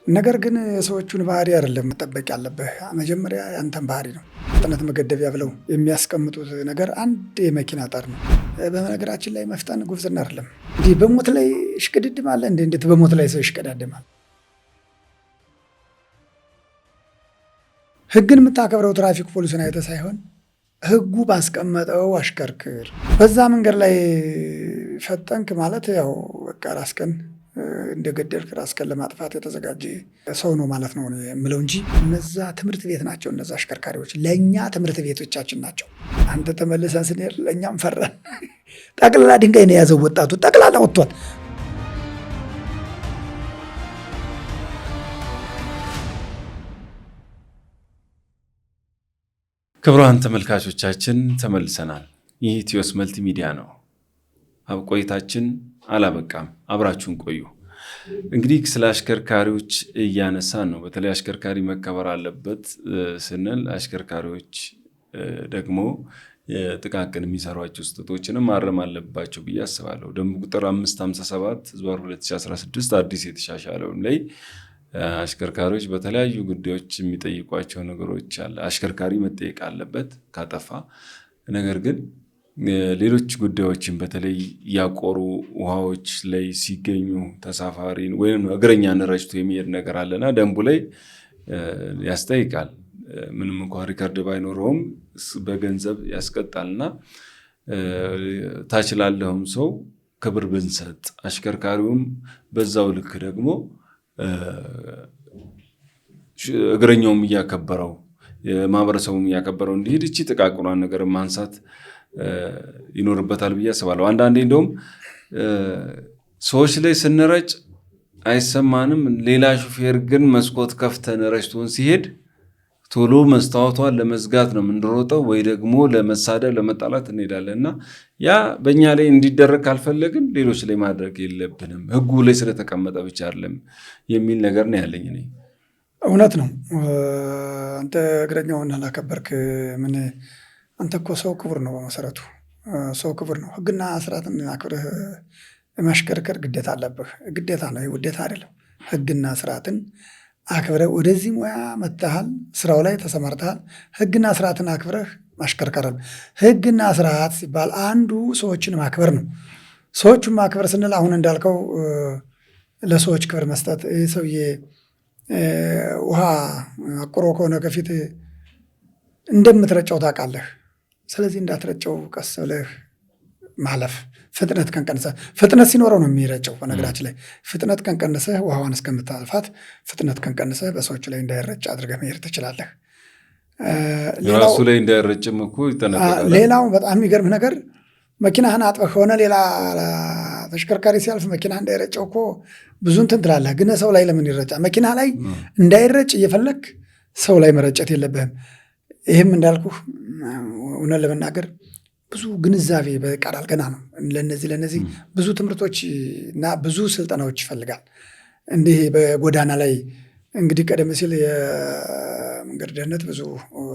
ነገር ግን የሰዎቹን ባህሪ አይደለም መጠበቅ ያለብህ መጀመሪያ ያንተን ባህሪ ነው። ፍጥነት መገደቢያ ብለው የሚያስቀምጡት ነገር አንድ የመኪና ጠር ነው። በነገራችን ላይ መፍጠን ጉብዝና አይደለም። እንዲህ በሞት ላይ እሽቅድድም አለ እንዴት በሞት ላይ ሰው ይሽቀዳድማል? ህግን የምታከብረው ትራፊክ ፖሊስን አይተህ ሳይሆን ህጉ ባስቀመጠው አሽከርክር። በዛ መንገድ ላይ ፈጠንክ ማለት ያው በቃ ራስህን እንደገደልክ ራስህን ለማጥፋት የተዘጋጀ ሰው ነው ማለት ነው የምለው እንጂ እነዛ ትምህርት ቤት ናቸው። እነዛ አሽከርካሪዎች ለእኛ ትምህርት ቤቶቻችን ናቸው። አንተ ተመልሰን ስንሄድ ለእኛም ፈራን። ጠቅላላ ድንጋይ ነው የያዘው ወጣቱ ጠቅላላ ወጥቷል። ክቡራን ተመልካቾቻችን ተመልሰናል። ይህ ኢትዮስ መልቲ ሚዲያ ነው። ቆይታችን አላበቃም፣ አብራችሁን ቆዩ። እንግዲህ ስለ አሽከርካሪዎች እያነሳን ነው። በተለይ አሽከርካሪ መከበር አለበት ስንል አሽከርካሪዎች ደግሞ ጥቃቅን የሚሰሯቸው ስህተቶችንም ማረም አለባቸው ብዬ አስባለሁ። ደንብ ቁጥር 557/2016 አዲስ የተሻሻለው ላይ አሽከርካሪዎች በተለያዩ ጉዳዮች የሚጠይቋቸው ነገሮች አለ። አሽከርካሪ መጠየቅ አለበት ካጠፋ። ነገር ግን ሌሎች ጉዳዮችን በተለይ ያቆሩ ውሃዎች ላይ ሲገኙ ተሳፋሪን ወይም እግረኛን ረጭቶ የሚሄድ ነገር አለና ደንቡ ላይ ያስጠይቃል። ምንም እንኳን ሪከርድ ባይኖረውም በገንዘብ ያስቀጣልና ታች ላለውም ሰው ክብር ብንሰጥ አሽከርካሪውም በዛው ልክ ደግሞ እግረኛውም እያከበረው ማህበረሰቡም እያከበረው እንዲሄድ እቺ ጥቃቅኗን ነገር ማንሳት ይኖርበታል ብዬ አስባለሁ። አንዳንዴ እንደውም ሰዎች ላይ ስንረጭ አይሰማንም። ሌላ ሹፌር ግን መስኮት ከፍተን ረጭቶን ሲሄድ ቶሎ መስታወቷን ለመዝጋት ነው የምንሮጠው፣ ወይ ደግሞ ለመሳደብ ለመጣላት እንሄዳለንና ያ በእኛ ላይ እንዲደረግ ካልፈለግን ሌሎች ላይ ማድረግ የለብንም። ህጉ ላይ ስለተቀመጠ ብቻ አይደለም የሚል ነገር ነው ያለኝ እኔ። እውነት ነው። አንተ እግረኛውን አላከበርክ ምን? አንተ እኮ ሰው ክቡር ነው። በመሰረቱ ሰው ክቡር ነው። ህግና ስርዓትን አክብረህ የማሽከርከር ግዴታ አለብህ። ግዴታ ነው፣ ውዴታ አይደለም። ህግና ስርዓትን አክብረህ ወደዚህ ሙያ መጥተሃል፣ ስራው ላይ ተሰማርተሃል። ህግና ስርዓትን አክብረህ ማሽከርከር። ህግና ስርዓት ሲባል አንዱ ሰዎችን ማክበር ነው። ሰዎቹን ማክበር ስንል አሁን እንዳልከው ለሰዎች ክብር መስጠት። ይህ ሰውዬ ውሃ አቁሮ ከሆነ ከፊት እንደምትረጨው ታውቃለህ። ስለዚህ እንዳትረጨው ቀስ ብለህ ማለፍ። ፍጥነት ቀንሰህ፣ ፍጥነት ሲኖረው ነው የሚረጨው። በነገራችን ላይ ፍጥነት ቀንሰህ ውሃዋን እስከምታልፋት ፍጥነት ቀንሰህ በሰዎች ላይ እንዳይረጭ አድርገህ መሄድ ትችላለህ። ራሱ ላይ እንዳይረጭም እኮ ይጠነቀቃል። ሌላው በጣም የሚገርም ነገር መኪናህን አጥበህ ከሆነ ሌላ ተሽከርካሪ ሲያልፍ መኪና እንዳይረጨው እኮ ብዙ እንትን ትላለህ። ግን ሰው ላይ ለምን ይረጫል? መኪና ላይ እንዳይረጭ እየፈለግ ሰው ላይ መረጨት የለብህም። ይህም እንዳልኩህ እውነት ለመናገር ብዙ ግንዛቤ በቃል ገና ነው። ለነዚህ ብዙ ትምህርቶች እና ብዙ ስልጠናዎች ይፈልጋል። እንዲህ በጎዳና ላይ እንግዲህ ቀደም ሲል የመንገድ ደህንነት ብዙ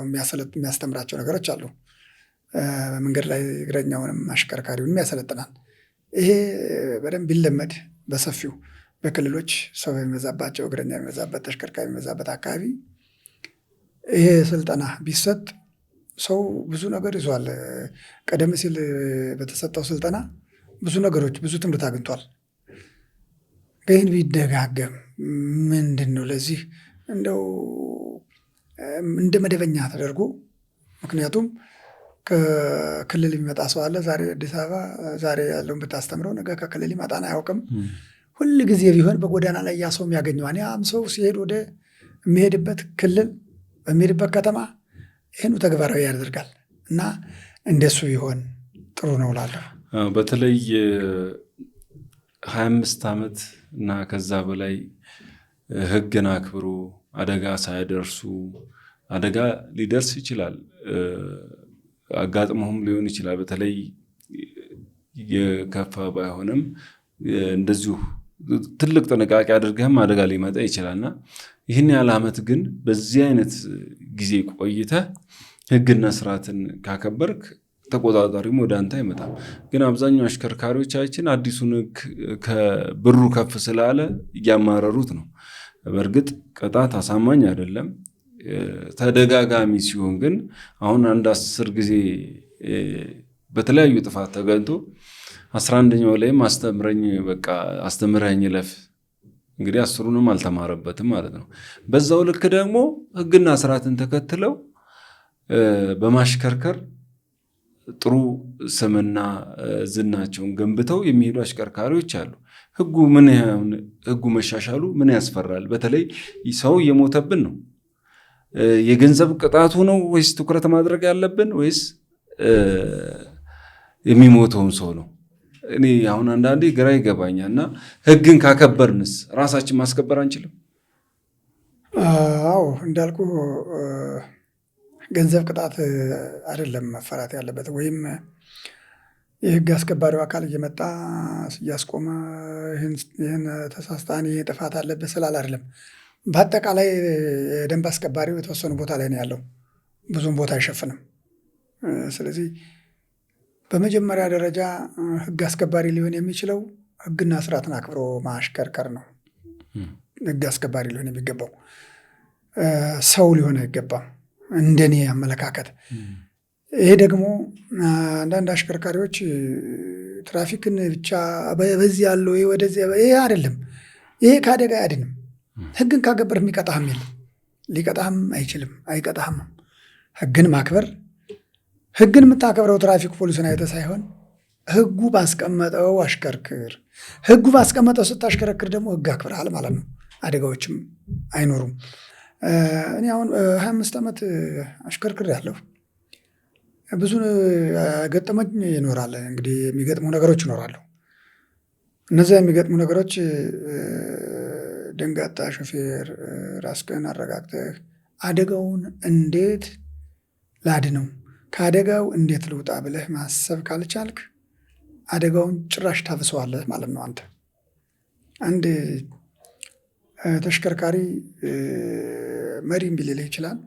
የሚያስተምራቸው ነገሮች አሉ። በመንገድ ላይ እግረኛውንም አሽከርካሪውንም ያሰለጥናል። ይሄ በደንብ ቢለመድ በሰፊው በክልሎች ሰው የሚበዛባቸው እግረኛ የሚበዛበት ተሽከርካሪ የሚበዛበት አካባቢ ይሄ ስልጠና ቢሰጥ ሰው ብዙ ነገር ይዟል። ቀደም ሲል በተሰጠው ስልጠና ብዙ ነገሮች ብዙ ትምህርት አግኝቷል። ግን ቢደጋገም ምንድን ነው ለዚህ እንደው እንደ መደበኛ ተደርጎ፣ ምክንያቱም ከክልል የሚመጣ ሰው አለ። ዛሬ አዲስ አበባ ዛሬ ያለውን ብታስተምረው ነገ ከክልል ይመጣን አያውቅም። ሁል ጊዜ ቢሆን በጎዳና ላይ ያ ሰው የሚያገኘዋል። ያም ሰው ሲሄድ ወደ የሚሄድበት ክልል በሚሄድበት ከተማ ይህኑ ተግባራዊ ያደርጋል እና እንደሱ ቢሆን ጥሩ ነው እላለሁ። በተለይ 25 ዓመት እና ከዛ በላይ ህግን አክብሩ፣ አደጋ ሳያደርሱ። አደጋ ሊደርስ ይችላል፣ አጋጥሞም ሊሆን ይችላል። በተለይ የከፋ ባይሆንም እንደዚሁ ትልቅ ጥንቃቄ አድርገህም አደጋ ሊመጣ ይችላልና ይህን ያህል ዓመት ግን በዚህ አይነት ጊዜ ቆይተህ ህግና ስርዓትን ካከበርክ ተቆጣጣሪም ወደ አንተ አይመጣም። ግን አብዛኛው አሽከርካሪዎቻችን አዲሱን ህግ ከብሩ ከፍ ስላለ እያማረሩት ነው። በእርግጥ ቅጣት አሳማኝ አይደለም። ተደጋጋሚ ሲሆን ግን አሁን አንድ 10 ጊዜ በተለያዩ ጥፋት ተገኝቶ 11ኛው ላይም አስተምረኝ ለፍ እንግዲህ 10ሩንም አልተማረበትም ማለት ነው። በዛው ልክ ደግሞ ህግና ስርዓትን ተከትለው በማሽከርከር ጥሩ ስምና ዝናቸውን ገንብተው የሚሄዱ አሽከርካሪዎች አሉ። ህጉ መሻሻሉ ምን ያስፈራል? በተለይ ሰው እየሞተብን ነው። የገንዘብ ቅጣቱ ነው ወይስ ትኩረት ማድረግ ያለብን ወይስ የሚሞተውን ሰው ነው? እኔ አሁን አንዳንዴ ግራ ይገባኛል። እና ህግን ካከበርንስ ራሳችን ማስከበር አንችልም? አዎ እንዳልኩ ገንዘብ ቅጣት አይደለም መፈራት ያለበት፣ ወይም የህግ አስከባሪው አካል እየመጣ እያስቆመ ይህን ተሳስታን ይህ ጥፋት አለበት ስላል አይደለም። በአጠቃላይ የደንብ አስከባሪው የተወሰኑ ቦታ ላይ ነው ያለው፣ ብዙም ቦታ አይሸፍንም። ስለዚህ በመጀመሪያ ደረጃ ህግ አስከባሪ ሊሆን የሚችለው ህግና ስርዓትን አክብሮ ማሽከርከር ነው። ህግ አስከባሪ ሊሆን የሚገባው ሰው ሊሆን አይገባም፣ እንደኔ አመለካከት። ይሄ ደግሞ አንዳንድ አሽከርካሪዎች ትራፊክን ብቻ በዚህ ያለው ወደዚህ ይሄ አይደለም። ይሄ ከአደጋ አያድንም። ህግን ካገበርህ የሚቀጣህም የለም፣ ሊቀጣህም አይችልም፣ አይቀጣህም። ህግን ማክበር፣ ህግን የምታከብረው ትራፊክ ፖሊስን አይተህ ሳይሆን ህጉ ባስቀመጠው አሽከርክር። ህጉ ባስቀመጠው ስታሽከረክር ደግሞ ህግ አክብረሃል ማለት ነው። አደጋዎችም አይኖሩም። እኔ አሁን 25 ዓመት አሽከርክር ያለሁ ብዙ ገጠመኝ ይኖራል። እንግዲህ የሚገጥሙ ነገሮች ይኖራሉ። እነዚያ የሚገጥሙ ነገሮች ደንጋጣ ሾፌር፣ ራስህን አረጋግተህ አደጋውን እንዴት ላድነው፣ ከአደጋው እንዴት ልውጣ ብለህ ማሰብ ካልቻልክ አደጋውን ጭራሽ ታብሰዋለህ ማለት ነው። አንተ አንድ ተሽከርካሪ መሪ እምቢ ሊልህ ይችላል፣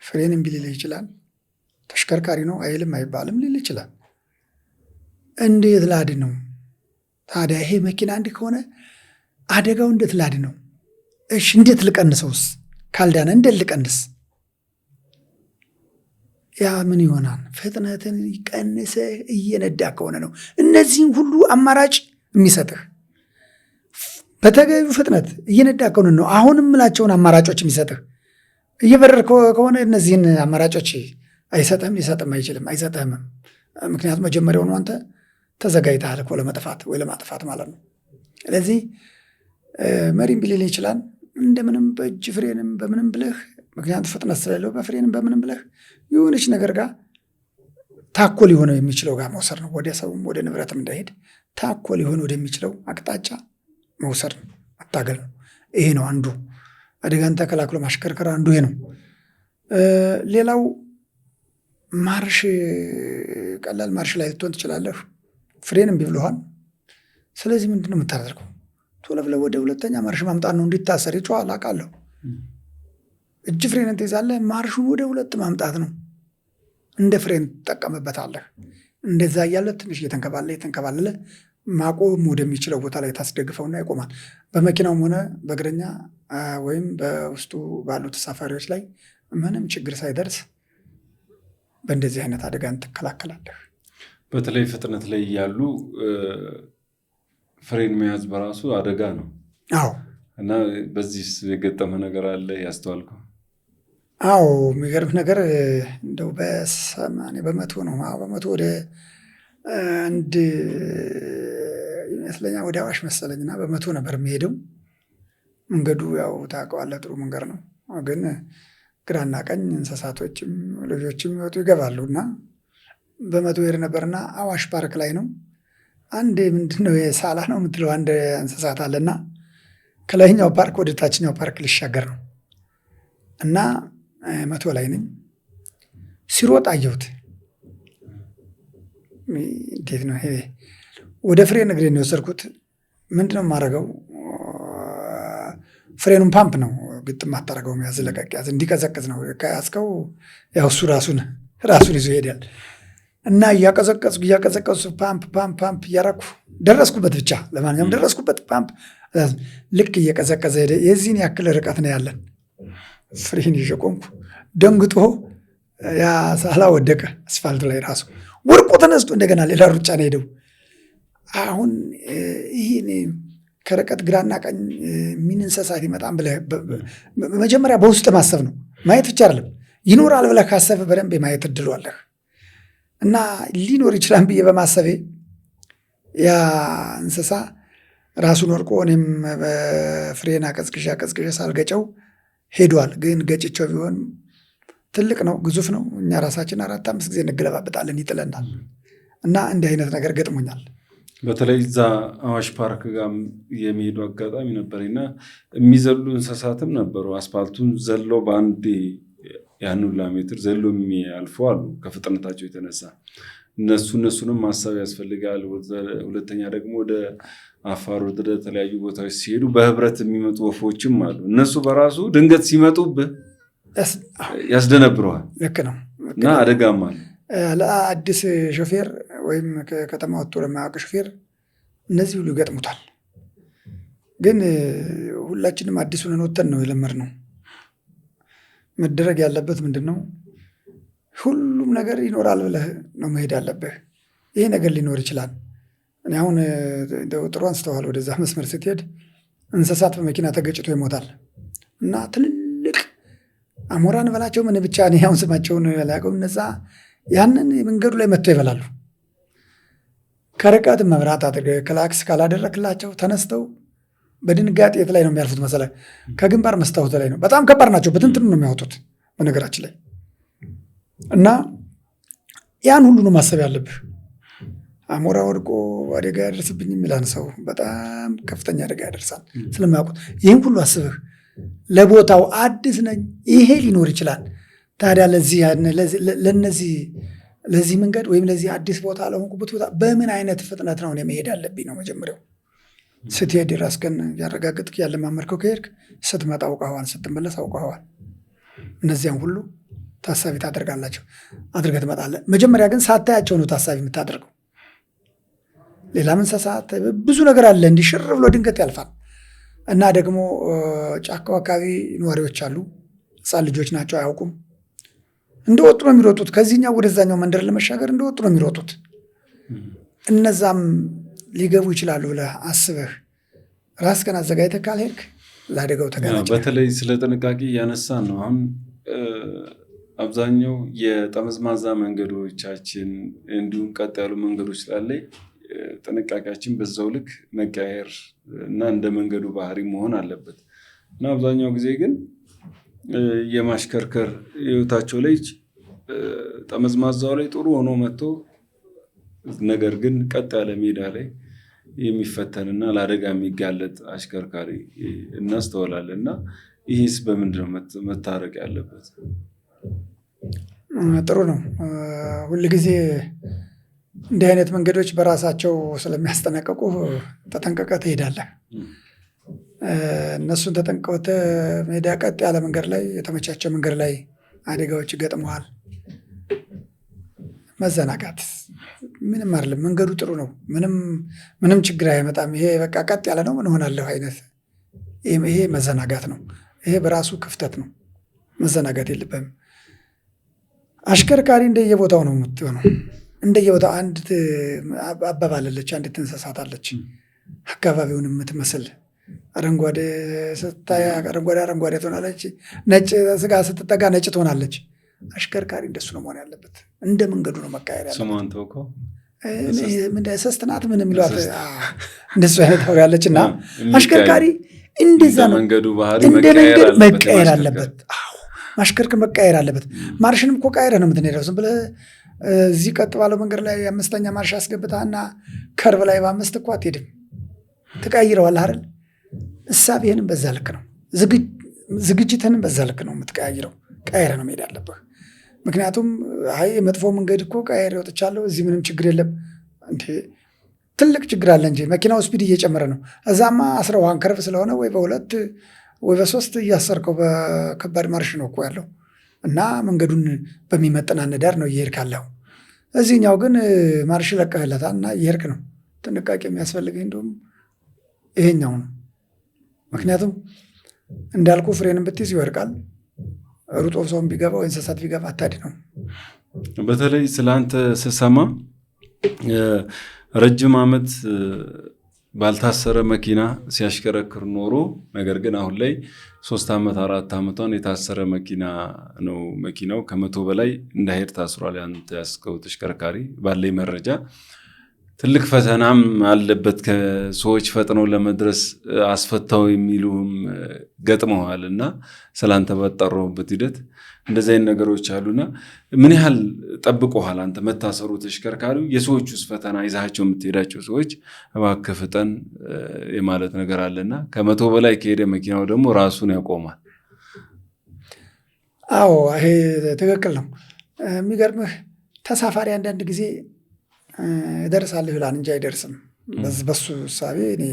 ፍሬን እምቢ ሊልህ ይችላል። ተሽከርካሪ ነው አይልም አይባልም ሊል ይችላል። እንዴት ላድነው ታዲያ? ይሄ መኪና እንዲህ ከሆነ አደጋው እንዴት ላድነው? እሺ እንዴት ልቀንሰውስ? ካልዳነ እንዴት ልቀንስ? ያ ምን ይሆናል? ፍጥነትን ቀንሰህ እየነዳ ከሆነ ነው እነዚህም ሁሉ አማራጭ የሚሰጥህ። በተገቢው ፍጥነት እየነዳ ከሆነ ነው አሁንም ምላቸውን አማራጮች የሚሰጥህ። እየበረር ከሆነ እነዚህን አማራጮች አይሰጥህም፣ ሊሰጥም አይችልም፣ አይሰጥህም። ምክንያቱም መጀመሪያውኑ አንተ ተዘጋጅተሃል እኮ ለመጥፋት ወይ ለማጥፋት ማለት ነው። ስለዚህ መሪም ቢልል ይችላል እንደምንም በእጅ ፍሬንም በምንም ብለህ፣ ምክንያቱም ፍጥነት ስለሌለው በፍሬንም በምንም ብለህ የሆነች ነገር ጋር ታኮ ሊሆነ የሚችለው ጋር መውሰድ ነው። ወደ ሰውም ወደ ንብረትም እንዳይሄድ ታኮ ሊሆን ወደሚችለው አቅጣጫ መውሰድ ነው፣ መታገል ነው። ይሄ ነው አንዱ አደጋን ተከላክሎ ማሽከርከር አንዱ ይሄ ነው። ሌላው ማርሽ፣ ቀላል ማርሽ ላይ ልትሆን ትችላለህ። ፍሬን እምቢ ብሎሃል። ስለዚህ ምንድን ነው የምታደርገው? ቶሎ ብለህ ወደ ሁለተኛ ማርሽ ማምጣት ነው። እንዲታሰር ይጮሃል አውቃለሁ። እጅ ፍሬንን ትይዛለህ፣ ማርሹን ወደ ሁለት ማምጣት ነው። እንደ ፍሬን ትጠቀምበታለህ። እንደዛ እያለ ትንሽ እየተንከባለለ ማቆም ወደሚችለው ቦታ ላይ ታስደግፈውና ይቆማል። በመኪናውም ሆነ በእግረኛ ወይም በውስጡ ባሉ ተሳፋሪዎች ላይ ምንም ችግር ሳይደርስ በእንደዚህ አይነት አደጋን ትከላከላለህ። በተለይ ፍጥነት ላይ ያሉ ፍሬን መያዝ በራሱ አደጋ ነው። አዎ። እና በዚህ የገጠመ ነገር አለ ያስተዋልከው? አዎ፣ የሚገርም ነገር እንደው በ80 ነው። በመቶ ወደ አንድ ይመስለኛል ወደ አዋሽ መሰለኝና በመቶ ነበር የሚሄደው። መንገዱ ያው ታውቀዋለህ፣ ጥሩ መንገድ ነው። ግን ግራና ቀኝ እንስሳቶችም ልጆችም ይወጡ ይገባሉ እና በመቶ ሄድ ነበርና አዋሽ ፓርክ ላይ ነው። አንድ ምንድነው የሳላ ነው የምትለው አንድ እንስሳት አለና ከላይኛው ፓርክ ወደ ታችኛው ፓርክ ሊሻገር ነው እና 100 ላይ ነኝ። ሲሮጥ አየሁት። እንዴት ነው ይሄ? ወደ ፍሬን እግሬን የወሰድኩት። ምንድነው የማደርገው? ፍሬኑን ፓምፕ ነው ግጥም አታደርገውም። ያዝ ለቀቅ ያዝ እንዲቀዘቅዝ ነው ከያዝከው። ያው እሱ ራሱን ይዞ ይሄዳል። እና እያቀዘቀዝኩ ፓምፕ እያረኩ ደረስኩበት። ብቻ ለማንኛውም ደረስኩበት ፓምፕ። ልክ እየቀዘቀዘ ሄደ። የዚህን ያክል ርቀት ነው ያለን። ፍሬን ይዤ ቆምኩ። ደንግጦ ያ ሳላ ወደቀ አስፋልቱ ላይ ራሱ ወርቆ ተነስቶ እንደገና ሌላ ሩጫ ነው ሄደው። አሁን ይህ ከርቀት ግራና ቀኝ ምን እንስሳት ይመጣም ብለህ መጀመሪያ በውስጥ ማሰብ ነው። ማየት ብቻ አይደለም፣ ይኖራል ብለህ ካሰብህ በደንብ የማየት እድሉ አለህ። እና ሊኖር ይችላል ብዬ በማሰቤ ያ እንስሳ ራሱን ወርቆ እኔም በፍሬን አቀዝቅዤ ሳልገጨው ሄዷል። ግን ገጭቸው ቢሆን ትልቅ ነው፣ ግዙፍ ነው። እኛ ራሳችን 4-5 ጊዜ እንገለባበጣለን፣ ይጥለናል። እና እንዲህ አይነት ነገር ገጥሞኛል። በተለይ እዛ አዋሽ ፓርክ ጋር የሚሄዱ አጋጣሚ ነበርና የሚዘሉ እንስሳትም ነበሩ። አስፓልቱን ዘለው በአንድ ያን ሁላ ሜትር ዘሎ የሚያልፉ አሉ ከፍጥነታቸው የተነሳ። እነሱንም ማሰብ ያስፈልጋል። ሁለተኛ ደግሞ ወደ አፋር ወደ ተለያዩ ቦታዎች ሲሄዱ በህብረት የሚመጡ ወፎችም አሉ። እነሱ በራሱ ድንገት ሲመጡብህ ያስደነብረዋል። ልክ ነው እና አደጋም አለ። ለአዲስ ሾፌር ወይም ከከተማ ወጥቶ ለማያውቅ ሾፌር እነዚህ ሁሉ ይገጥሙታል። ግን ሁላችንም አዲሱን ወጥተን ነው የለመድነው። መደረግ ያለበት ምንድን ነው? ሁሉም ነገር ይኖራል ብለህ ነው መሄድ ያለብህ። ይሄ ነገር ሊኖር ይችላል። እኔ አሁን ጥሩ አንስተዋል። ወደዛ መስመር ስትሄድ እንስሳት በመኪና ተገጭቶ ይሞታል እና ትልልቅ አሞራን በላቸው ምን ብቻ እኔ አሁን ስማቸውን ያላውቀውም እነዛ ያንን መንገዱ ላይ መጥተው ይበላሉ። ከርቀት መብራት አድርገህ ክላክስ ካላደረክላቸው ተነስተው በድንጋጤ የት ላይ ነው የሚያልፉት መሰለህ? ከግንባር መስታወት ላይ ነው። በጣም ከባድ ናቸው። በትንትኑ ነው የሚያወጡት በነገራችን ላይ። እና ያን ሁሉ ነው ማሰብ ያለብህ። አሞራ ወድቆ አደጋ ያደርስብኝ የሚላን ሰው በጣም ከፍተኛ አደጋ ያደርሳል ስለማያውቁት። ይህን ሁሉ አስበህ ለቦታው አዲስ ነኝ ይሄ ሊኖር ይችላል። ታዲያ ለዚህ መንገድ ወይም ለዚህ አዲስ ቦታ ለሆንኩበት ቦታ በምን አይነት ፍጥነት ነው መሄድ ያለብኝ ነው መጀመሪያው። ስትሄድ ራስህን ያረጋግጥክ ያለማመርከው ከሄድክ ስትመጣ አውቀኸዋል፣ ስትመለስ አውቀኸዋል። እነዚያን ሁሉ ታሳቢ ታደርጋላቸው አድርገህ ትመጣለህ። መጀመሪያ ግን ሳታያቸው ነው ታሳቢ የምታደርገው። ሌላም እንስሳት ብዙ ነገር አለ እንዲሽር ብሎ ድንገት ያልፋል። እና ደግሞ ጫካው አካባቢ ነዋሪዎች አሉ። ሕፃን ልጆች ናቸው፣ አያውቁም። እንደወጡ ነው የሚሮጡት። ከዚህኛው ወደዛኛው መንደር ለመሻገር እንደወጡ ነው የሚሮጡት። እነዛም ሊገቡ ይችላሉ ብለህ አስበህ ራስህን አዘጋጅተህ ካልሄድክ ለአደጋው ተጋላጭ። በተለይ ስለ ጥንቃቄ እያነሳን ነው። አሁን አብዛኛው የጠመዝማዛ መንገዶቻችን እንዲሁም ቀጥ ያሉ መንገዶች ስላለ ጥንቃቄያችን በዛው ልክ መቀየር እና እንደ መንገዱ ባህሪ መሆን አለበት እና አብዛኛው ጊዜ ግን የማሽከርከር ህይወታቸው ላይ ጠመዝማዛው ላይ ጥሩ ሆኖ መጥቶ ነገር ግን ቀጥ ያለ ሜዳ ላይ የሚፈተንና ለአደጋ የሚጋለጥ አሽከርካሪ እናስተውላለን። እና ይህስ በምንድን ነው መታረቅ ያለበት? ጥሩ ነው። ሁልጊዜ እንዲህ አይነት መንገዶች በራሳቸው ስለሚያስጠነቀቁ ተጠንቀቀህ ትሄዳለህ። እነሱን ተጠንቀቀህ ሜዳ ቀጥ ያለ መንገድ ላይ የተመቻቸ መንገድ ላይ አደጋዎች ይገጥመዋል። መዘናጋት ምንም አይደለም። መንገዱ ጥሩ ነው። ምንም ችግር አያመጣም። ይሄ በቃ ቀጥ ያለ ነው ምን ሆናለሁ አይነት ይሄ መዘናጋት ነው። ይሄ በራሱ ክፍተት ነው። መዘናጋት የለብህም። አሽከርካሪ እንደየቦታው ነው የምትሆነው። እንደየቦታው አንድ አባባለች፣ አንዲት እንስሳት አለች አካባቢውን የምትመስል አረንጓዴ ስታይ አረንጓዴ ትሆናለች፣ ነጭ ስጋ ስትጠጋ ነጭ ትሆናለች። አሽከርካሪ እንደሱ ነው መሆን ያለበት። እንደ መንገዱ ነው መቃየር ያለበት። ስሟን ተውከው ሰስትናት ምን የሚሏት እንደሱ አይነት አውሬ ያለች እና አሽከርካሪ እንደዛ ነው። መንገዱ ባህሪ እንደ መንገድ መቀየር አለበት። ማሽከርከር መቀየር አለበት። ማርሽንም እኮ ቀይረህ ነው የምትነዳው። ዝም ብለህ እዚህ ቀጥ ባለው መንገድ ላይ 5ኛ ማርሽ አስገብተህና ከርብ ላይ በ5 እኮ አትሄድም። ትቀይረዋለህ አይደል? እሳቤህንም በዛ ልክ ነው። ዝግጅትህንም በዛ ልክ ነው የምትቀያይረው። ቀይረህ ነው መሄድ ያለብህ። ምክንያቱም አይ መጥፎ መንገድ እኮ ቀይሬ ወጥቻለሁ፣ እዚህ ምንም ችግር የለም። እንዴ ትልቅ ችግር አለ እንጂ መኪናው ስፒድ እየጨመረ ነው። እዛማ 11 ከርብ ስለሆነ ወይ በ2 ወይ በ3 እያሰርከው በከባድ ማርሽ ነው እኮ ያለው እና መንገዱን በሚመጥን አነዳር ነው እየሄድክ ያለው። እዚህኛው ግን ማርሽ ለቀህለታል እና እየሄድክ ነው። ጥንቃቄ የሚያስፈልገኝ እንደውም ይሄኛው ነው። ምክንያቱም እንዳልኩ ፍሬንም ብትይዝ ይወድቃል። ሩጦ ሰውን ቢገባ ወይ እንስሳት ቢገባ አታዲ ነው። በተለይ ስለአንተ ስሰማ ረጅም ዓመት ባልታሰረ መኪና ሲያሽከረክር ኖሮ፣ ነገር ግን አሁን ላይ 3 ዓመት 4 ዓመቷን የታሰረ መኪና ነው። መኪናው ከ100 በላይ እንዳይሄድ ታስሯል። ያንተ ያስከው ተሽከርካሪ ባለኝ መረጃ ትልቅ ፈተናም አለበት። ከሰዎች ፈጥነው ለመድረስ አስፈታው የሚሉም ገጥመዋል እና ስላንተ ባጣራሁበት ሂደት እንደዚህ አይነት ነገሮች አሉና ምን ያህል ጠብቆሃል አንተ መታሰሩ? ተሽከርካሪው የሰዎች ውስጥ ፈተና ይዛቸው የምትሄዳቸው ሰዎች እባክህ ፍጠን የማለት ነገር አለና ከ100 በላይ ከሄደ መኪናው ደግሞ ራሱን ያቆማል። አዎ ይሄ ትክክል ነው። የሚገርምህ ተሳፋሪ አንዳንድ ጊዜ ይደርሳል ይላል እንጂ አይደርስም። በሱ እሳቤ እኔ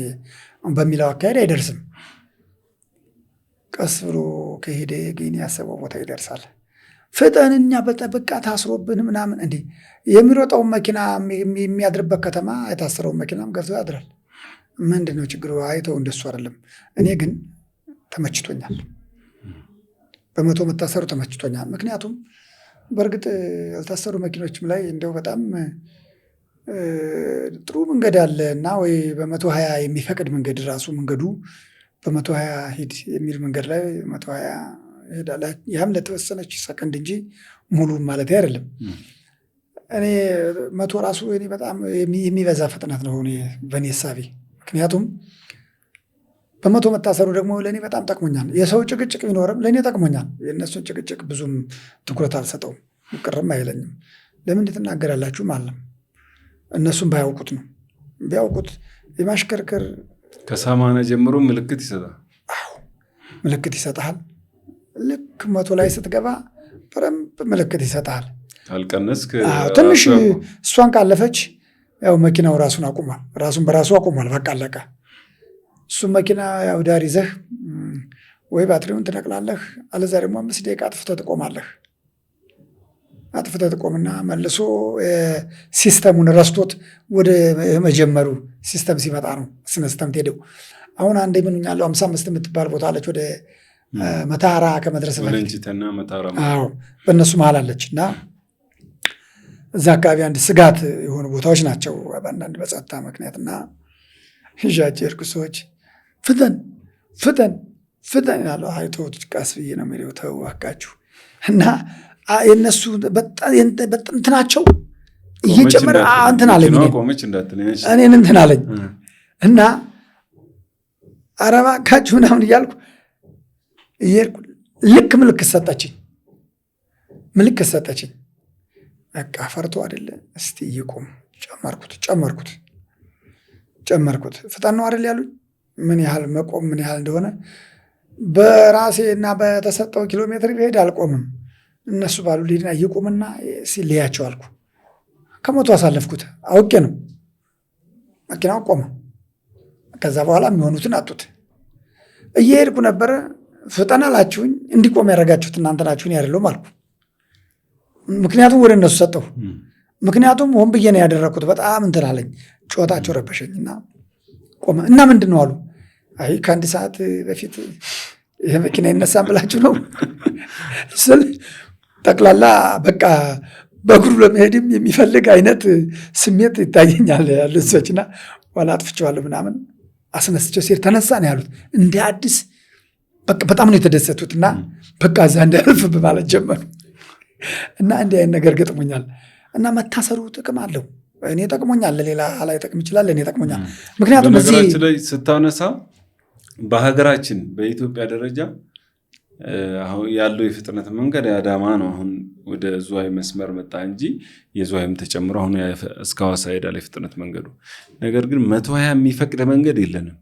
በሚለው አካሄድ አይደርስም። ቀስ ብሎ ከሄደ ግን ያሰበው ቦታ ይደርሳል። ፍጠንኛ በቃ ታስሮብን ምናምን እንዴ! የሚሮጠውን መኪና የሚያድርበት ከተማ የታሰረውን መኪናም ገብቶ ያድራል። ምንድን ነው ችግሩ? አይተው እንደሱ አይደለም። እኔ ግን ተመችቶኛል፣ በ100 መታሰሩ ተመችቶኛል። ምክንያቱም በእርግጥ ያልታሰሩ መኪኖችም ላይ እንደው በጣም ጥሩ መንገድ አለ እና ወይ በ120 የሚፈቅድ መንገድ ራሱ መንገዱ በ120 ሂድ የሚል መንገድ ላይ 120 ይሄዳል። ያም ለተወሰነች ሰከንድ እንጂ ሙሉ ማለት አይደለም። እኔ 100 ራሱ እኔ በጣም የሚበዛ ፍጥነት ነው በእኔ እሳቤ። ምክንያቱም በ100 መታሰሩ ደግሞ ለእኔ በጣም ጠቅሞኛል። የሰው ጭቅጭቅ ቢኖርም ለእኔ ጠቅሞኛል። የእነሱን ጭቅጭቅ ብዙም ትኩረት አልሰጠውም፣ ቅርም አይለኝም። ለምን ትናገራላችሁ አለም። እነሱም ባያውቁት ነው። ቢያውቁት የማሽከርከር ከ80 ጀምሮ ምልክት ይሰጣል። አዎ ምልክት ይሰጣል። ልክ 100 ላይ ስትገባ በደንብ ምልክት ይሰጣል። ካልቀነስክ ትንሽ እሷን ካለፈች ያው መኪናው ራሱን አቁሟል። ራሱን በራሱ አቁሟል። በቃ አለቀ። እሱም መኪና ያው ዳር ይዘህ ወይ ባትሪውን ትነቅላለህ፣ አለዛ ደግሞ 5 ደቂቃ አጥፍተህ ትቆማለህ። አጥፍተህ ትቆምና መልሶ ሲስተሙን ረስቶት ወደ መጀመሩ ሲስተም ሲመጣ ነው ሲስተም ትሄደው። አሁን አንዴ ምንኛለው 55 የምትባል ቦታ አለች ወደ መታራ ከመድረስ አዎ በእነሱ መሀል አለች እና እዛ አካባቢ አንድ ስጋት የሆኑ ቦታዎች ናቸው በአንዳንድ በጸጥታ ምክንያትና ይዣቸው የሄድኩ ሰዎች ፍጠን ፍጠን ፍጠን ያለው አይተውት ቀስ ብዬ ነው የሚለው ተው እባካችሁ እና የነሱ በጣም እንትናቸው እየጨመረ እንትን አለኝ እኔን እንትን አለኝ እና ኧረ እባካችሁ ምናምን እያልኩ እየሄድኩ ልክ ምልክት ሰጠችኝ። በቃ ፈርቶ አይደለ እስቲ ይቁም ጨመርኩት። ፍጠን ነው አይደል ያሉኝ። ምን ያህል መቆም ምን ያህል እንደሆነ በራሴ እና በተሰጠው ኪሎ ሜትር ብሄድ አልቆምም። እነሱ ባሉ ሊድና ይቁምና ሲልያቸው አልኩ። ከ100 አሳለፍኩት። አውቄ ነው። መኪናው ቆመ። ከዛ በኋላ የሚሆኑትን አጡት። እየሄድኩ ነበረ። ፍጠን አላችሁኝ፣ እንዲቆም ያደረጋችሁት እናንተ ናችሁን አይደለም አልኩ። ምክንያቱም ወደ እነሱ ሰጠሁ። ምክንያቱም ሆን ብዬ ነው ያደረግኩት። በጣም እንትን አለኝ። ጩኸታቸው ረበሸኝና ቆመ እና ምንድን ነው አሉ። አይ ከ1 ሰዓት በፊት ይሄ መኪና ይነሳን ብላችሁ ነው ስል ጠቅላላ በቃ በእግሩ ለመሄድም የሚፈልግ አይነት ስሜት ይታየኛል ያሉት ሰዎችና ዋላ አጥፍቼዋለሁ ምናምን አስነስቸው ሲል ተነሳ ነው ያሉት። እንደ አዲስ በቃ በጣም ነው የተደሰቱት እና በቃ እዛ እንዳያልፍ በማለት ጀመሩ እና እንዲህ አይነት ነገር ገጥሞኛል። እና መታሰሩ ጥቅም አለው። እኔ ጠቅሞኛል፣ ለሌላ ላይ ጠቅም ይችላል። እኔ ጠቅሞኛል። ምክንያቱም በነገራችን ላይ ስታነሳ በሀገራችን በኢትዮጵያ ደረጃ አሁን ያለው የፍጥነት መንገድ የአዳማ ነው። አሁን ወደ ዝዋይ መስመር መጣ እንጂ የዝዋይም ተጨምሮ አሁን እስከ ሐዋሳ ሄዳል የፍጥነት መንገዱ። ነገር ግን 120 የሚፈቅድ መንገድ የለንም።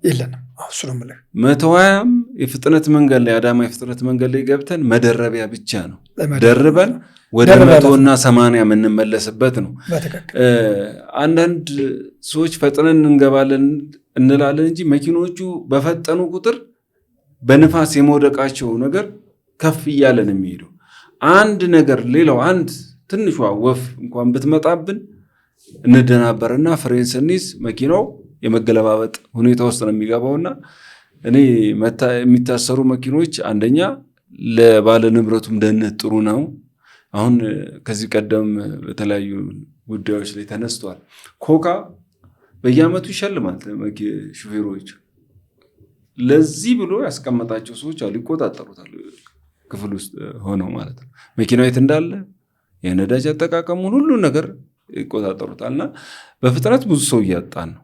እሱ ነው የምልህ። 120 የፍጥነት መንገድ ላይ አዳማ የፍጥነት መንገድ ላይ ገብተን መደረቢያ ብቻ ነው ደርበን ወደ 180 የምንመለስበት ነው። አንዳንድ ሰዎች ፈጥነን እንገባለን እንላለን እንጂ መኪኖቹ በፈጠኑ ቁጥር በንፋስ የመውደቃቸው ነገር ከፍ እያለ ነው የሚሄደው። አንድ ነገር ሌላው አንድ ትንሿ ወፍ እንኳን ብትመጣብን እንደናበርና ፍሬን ስንይዝ መኪናው የመገለባበጥ ሁኔታ ውስጥ ነው የሚገባውና እኔ የሚታሰሩ መኪኖች አንደኛ ለባለ ንብረቱም ደህንነት ጥሩ ነው። አሁን ከዚህ ቀደም በተለያዩ ጉዳዮች ላይ ተነስቷል። ኮካ በየዓመቱ ይሸልማል ሹፌሮች። ለዚህ ብሎ ያስቀመጣቸው ሰዎች አሉ፣ ይቆጣጠሩታል ክፍል ውስጥ ሆነው ማለት ነው። መኪናው የት እንዳለ የነዳጅ አጠቃቀሙን ሁሉ ነገር ይቆጣጠሩታልና በፍጥነት ብዙ ሰው እያጣን ነው።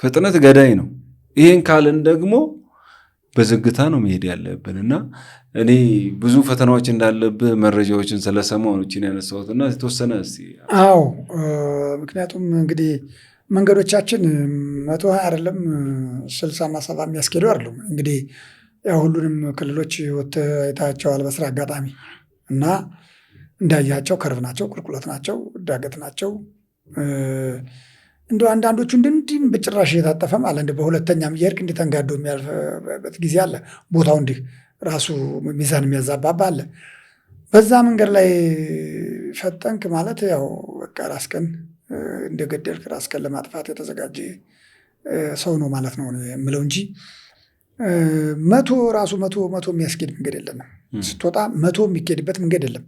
ፍጥነት ገዳይ ነው። ይሄን ካልን ደግሞ በዝግታ ነው መሄድ ያለብን እና እኔ ብዙ ፈተናዎች እንዳለብህ መረጃዎችን ስለሰማሁ ነው እቺን ያነሳሁትና የተወሰነ እስቲ። አዎ ምክንያቱም እንግዲህ መንገዶቻችን 120 አይደለም 60 እና 70 የሚያስኬዱ አይደሉም። እንግዲህ ያው ሁሉንም ክልሎች አይታቸዋል በስራ አጋጣሚ እና እንዳያቸው ከርቭ ናቸው፣ ቁልቁለት ናቸው፣ ዳገት ናቸው። እንደ አንዳንዶቹ እንዲህ በጭራሽ እየታጠፈም አለ። እንደ በሁለተኛም እየሄድክ እንዲህ ተንጋዶ የሚያልፍበት ጊዜ አለ። ቦታው እንዲህ ራሱ ሚዛን የሚያዛባባ አለ። በዛ መንገድ ላይ ፈጠንክ ማለት ያው በቃ ራስህን እንደገደልክ ራስህን ለማጥፋት የተዘጋጀ ሰው ነው ማለት ነው የምለው እንጂ መቶ የሚያስኬድ መንገድ የለም። ስትወጣ 100 የሚኬድበት መንገድ የለም።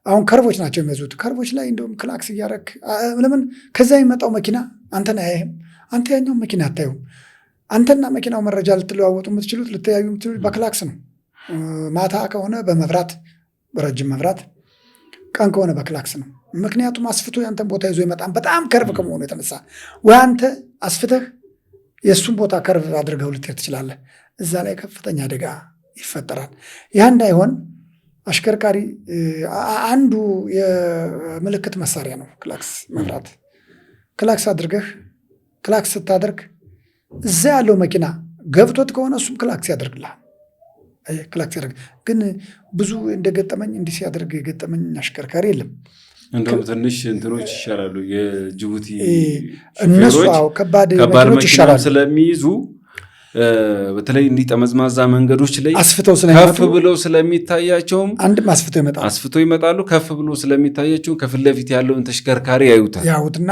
አሁን ከርቦች ናቸው የሚመዙት። ከርቦች ላይ እንደውም ክላክስ እያደረክ ለምን ከዛ የሚመጣው መኪና አንተን አያይህም፣ አንተ ያኛው መኪና አታዩም። አንተና መኪናው መረጃ ልትለዋወጡ የምትችሉት ልተያዩ የምትችሉት በክላክስ ነው። ማታ ከሆነ በመብራት በረጅም መብራት፣ ቀን ከሆነ በክላክስ ነው። ምክንያቱም አስፍቶ ያንተን ቦታ ይዞ ይመጣም በጣም ከርብ ከመሆኑ የተነሳ ወይ አንተ አስፍተህ የእሱን ቦታ ከርብ አድርገው ልትሄድ ትችላለህ። እዛ ላይ ከፍተኛ አደጋ ይፈጠራል። ያ እንዳይሆን አሽከርካሪ አንዱ የምልክት መሳሪያ ነው ክላክስ መብራት። ክላክስ አድርገህ ክላክስ ስታደርግ እዛ ያለው መኪና ገብቶት ከሆነ እሱም ክላክስ ያደርግልሃል። ክላክስ ያደርግ ግን ብዙ እንደገጠመኝ እንዲህ ሲያደርግ የገጠመኝ አሽከርካሪ የለም። እንደውም ትንሽ እንትኖች ይሻላሉ። የጅቡቲ እነሱ ከባድ መኪኖች ይሻላሉ ስለሚይዙ በተለይ እንዲህ ጠመዝማዛ መንገዶች ላይ አስፍተው ከፍ ብለው ስለሚታያቸውም አንድም አስፍተው ይመጣሉ። ከፍ ብሎ ስለሚታያቸው ከፊት ለፊት ያለውን ተሽከርካሪ ያዩትና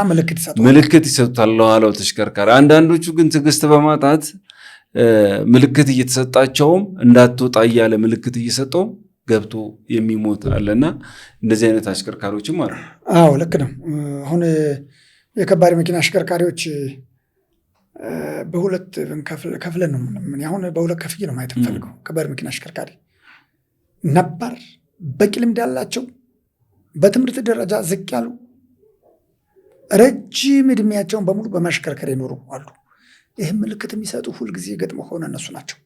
ምልክት ይሰጡታል ለኋላው ተሽከርካሪ። አንዳንዶቹ ግን ትዕግስት በማጣት ምልክት እየተሰጣቸውም እንዳትወጣ እያለ ምልክት እየሰጠውም ገብቶ የሚሞት አለና እንደዚህ አይነት አሽከርካሪዎችም አሉ። አዎ ልክ ነው። አሁን የከባድ መኪና አሽከርካሪዎች በሁለት ከፍለን ነው። አሁን በሁለት ከፍዬ ነው ማየት የምፈልገው። ከባድ መኪና አሽከርካሪ ነባር በቂ ልምድ ያላቸው በትምህርት ደረጃ ዝቅ ያሉ ረጅም እድሜያቸውን በሙሉ በማሽከርከር የኖሩ አሉ። ይህም ምልክት የሚሰጡ ሁልጊዜ ገጥሞ ሆነ እነሱ ናቸው።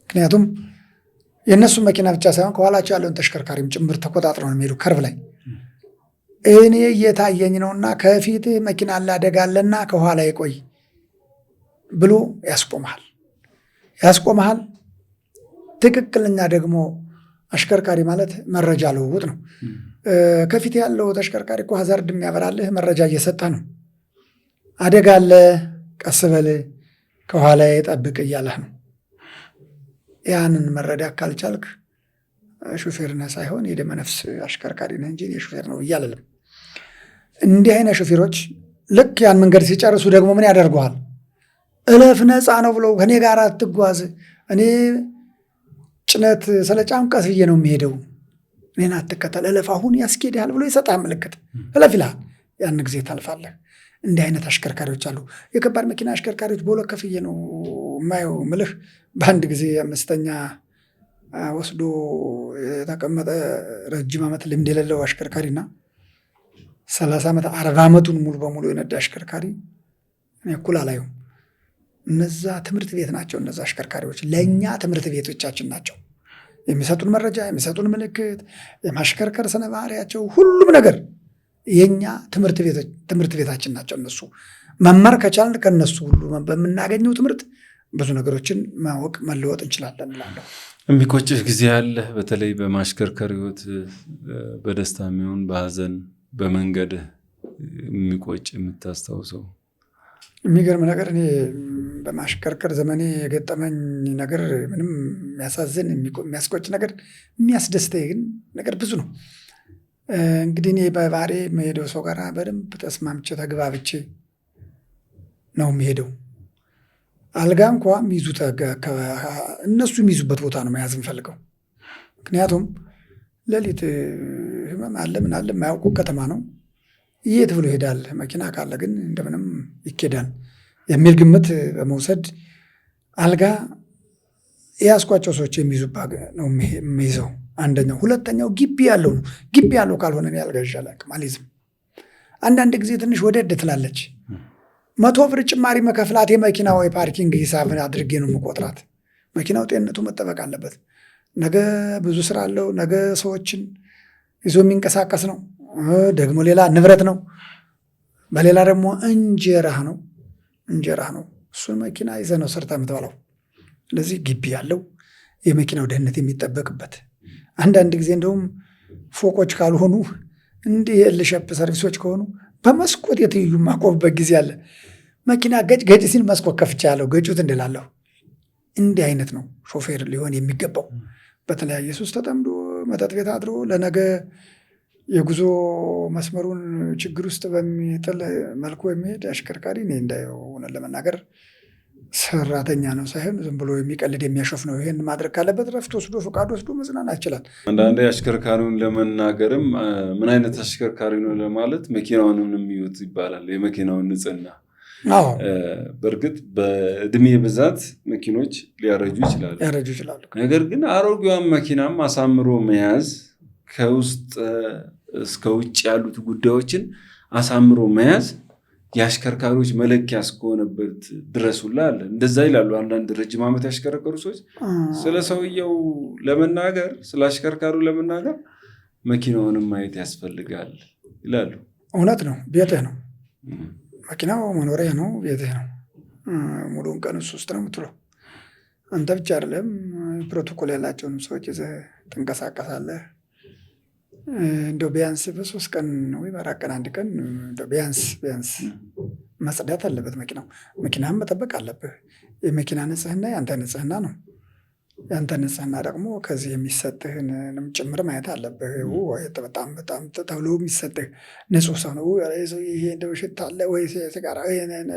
ምክንያቱም የእነሱ መኪና ብቻ ሳይሆን ከኋላቸው ያለውን ተሽከርካሪም ጭምር ተቆጣጥረው ነው የሚሄዱ። ከርብ ላይ እኔ እየታየኝ ነውና ከፊት መኪና አለ አደጋ አለና ከኋላ ይቆይ ብሎ ያስቆመሃል። ትክክለኛ ደግሞ አሽከርካሪ ማለት መረጃ ልውውጥ ነው። ከፊት ያለው ተሽከርካሪ እኮ ሀዛርድ የሚያበራልህ መረጃ እየሰጠ ነው። አደጋ አለ ቀስ በል ከኋላ ጠብቅ እያለህ ነው። ያንን መረዳት ካልቻልክ ሹፌርነህ ሳይሆን የደመነፍስ አሽከርካሪ ነህ እንጂ የሹፌር ነው እያለለም። እንዲህ አይነት ሹፌሮች ልክ ያን መንገድ ሲጨርሱ ደግሞ ምን ያደርገዋል? እለፍ ነፃ ነው ብለው ከኔ ጋር አትጓዝ፣ እኔ ጭነት ስለጫን ቀስ ብዬ ነው የሚሄደው፣ እኔን አትከተል፣ እለፍ አሁን ያስኬድሃል ብሎ ይሰጣል ምልክት። እለፍ ይልሃል። ያን ጊዜ ታልፋለህ። እንዲህ አይነት አሽከርካሪዎች አሉ። የከባድ መኪና አሽከርካሪዎች በሁለት ከፍዬ ነው የማየው ምልህ። በአንድ ጊዜ 5ኛ ወስዶ የተቀመጠ ረጅም ዓመት ልምድ የሌለው አሽከርካሪና 30 ዓመት 40 ዓመቱን ሙሉ በሙሉ የነዳ አሽከርካሪ እኔ እኩል አላየሁም። እነዛ ትምህርት ቤት ናቸው። እነዛ አሽከርካሪዎች ለእኛ ትምህርት ቤቶቻችን ናቸው። የሚሰጡን መረጃ፣ የሚሰጡን ምልክት፣ የማሽከርከር ስነ ባህሪያቸው፣ ሁሉም ነገር የኛ ትምህርት ቤታችን ናቸው። እነሱ መማር ከቻልን ከነሱ ሁሉ በምናገኘው ትምህርት ብዙ ነገሮችን ማወቅ መለወጥ እንችላለን እላለሁ። የሚቆጭህ ጊዜ አለ? በተለይ በማሽከርከር ህይወት በደስታ የሚሆን በሀዘን በመንገድ የሚቆጭ የምታስታውሰው? የሚገርም ነገር እኔ በማሽከርከር ዘመኔ የገጠመኝ ነገር ምንም የሚያሳዝን የሚያስቆጭ ነገር፣ የሚያስደስተኝ ግን ነገር ብዙ ነው። እንግዲህ እኔ በባህሪ የምሄደው ሰው ጋር በደንብ ተስማምቼ ተግባብቼ ነው የሚሄደው። አልጋ እንኳ የሚይዙት እነሱ የሚይዙበት ቦታ ነው መያዝ የምፈልገው። ምክንያቱም ሌሊት ህመም አለ ምን አለ የማያውቁ ከተማ ነው። የት ብሎ ይሄዳል? መኪና ካለ ግን እንደምንም ይኬዳል የሚል ግምት በመውሰድ አልጋ የያዝኳቸው ሰዎች የሚይዙባት ነው የሚይዘው። አንደኛው። ሁለተኛው ግቢ ያለው ነው። ግቢ ያለው ካልሆነ እኔ አልጋ ይዤ አላውቅም፣ አልይዝም። አንዳንድ ጊዜ ትንሽ ወደድ ትላለች። 100 ብር ጭማሪ መከፍላት የመኪና ወይ ፓርኪንግ ሂሳብ አድርጌ ነው የምቆጥራት። መኪናው ጤንነቱ መጠበቅ አለበት። ነገ ብዙ ስራ አለው። ነገ ሰዎችን ይዞ የሚንቀሳቀስ ነው። ደግሞ ሌላ ንብረት ነው። በሌላ ደግሞ እንጀራህ ነው። እሱን መኪና ይዘህ ነው ሰርታ የምትበላው። ስለዚህ ግቢ ያለው የመኪናው ደህንነት የሚጠበቅበት። አንዳንድ ጊዜ እንደውም ፎቆች ካልሆኑ እንዲህ የልሸፕ ሰርቪሶች ከሆኑ በመስኮት የትይዩ ማቆምበት ጊዜ አለ። መኪና ገጭ ሲል መስኮት ከፍቻ ያለው ገጩት እንድላለሁ። እንዲህ አይነት ነው ሾፌር ሊሆን የሚገባው። በተለያየ ሱስ ተጠምዶ መጠጥ ቤት አድሮ ለነገ የጉዞ መስመሩን ችግር ውስጥ በሚጥል መልኩ የሚሄድ አሽከርካሪ እኔ እንዳየው ሆነ ለመናገር ሰራተኛ ነው ሳይሆን ዝም ብሎ የሚቀልድ የሚያሾፍ ነው። ይሄን ማድረግ ካለበት ረፍት ወስዶ ፈቃድ ወስዶ መዝናናት ይችላል። አንዳንዴ አሽከርካሪውን ለመናገርም ምን አይነት አሽከርካሪ ነው ለማለት መኪናውንም የሚዩት ይባላል። የመኪናውን ንጽህና በእርግጥ በእድሜ ብዛት መኪኖች ሊያረጁ ይችላሉ። ነገር ግን አሮጌዋን መኪናም አሳምሮ መያዝ ከውስጥ እስከ ውጭ ያሉት ጉዳዮችን አሳምሮ መያዝ የአሽከርካሪዎች መለኪያ እስከሆነበት ድረስ ሁላ አለ። እንደዛ ይላሉ አንዳንድ ረጅም ዓመት ያሽከረከሩ ሰዎች። ስለ ሰውየው ለመናገር ስለ አሽከርካሪው ለመናገር መኪናውንም ማየት ያስፈልጋል ይላሉ። እውነት ነው። ቤትህ ነው መኪናው፣ መኖሪያ ነው፣ ቤትህ ነው። ሙሉውን ቀን እሱ ውስጥ ነው የምትውለው። አንተ ብቻ አይደለም ፕሮቶኮል ያላቸውንም ሰዎች ይዘህ ትንቀሳቀሳለህ። እንደው ቢያንስ በ3 ቀን ወይ በ4 ቀን አንድ ቀን ቢያንስ መጽዳት አለበት መኪናው። መኪናህን መጠበቅ አለብህ። የመኪና ንጽህና የአንተ ንጽህና ነው። የአንተ ንጽህና ደግሞ ከዚህ የሚሰጥህን ጭምር ማየት አለብህ። በጣም ተብሎ የሚሰጥህ ንጹህ ሰው ነው። ይሄ እንደው ሽታ አለ ወይ ሲጋራ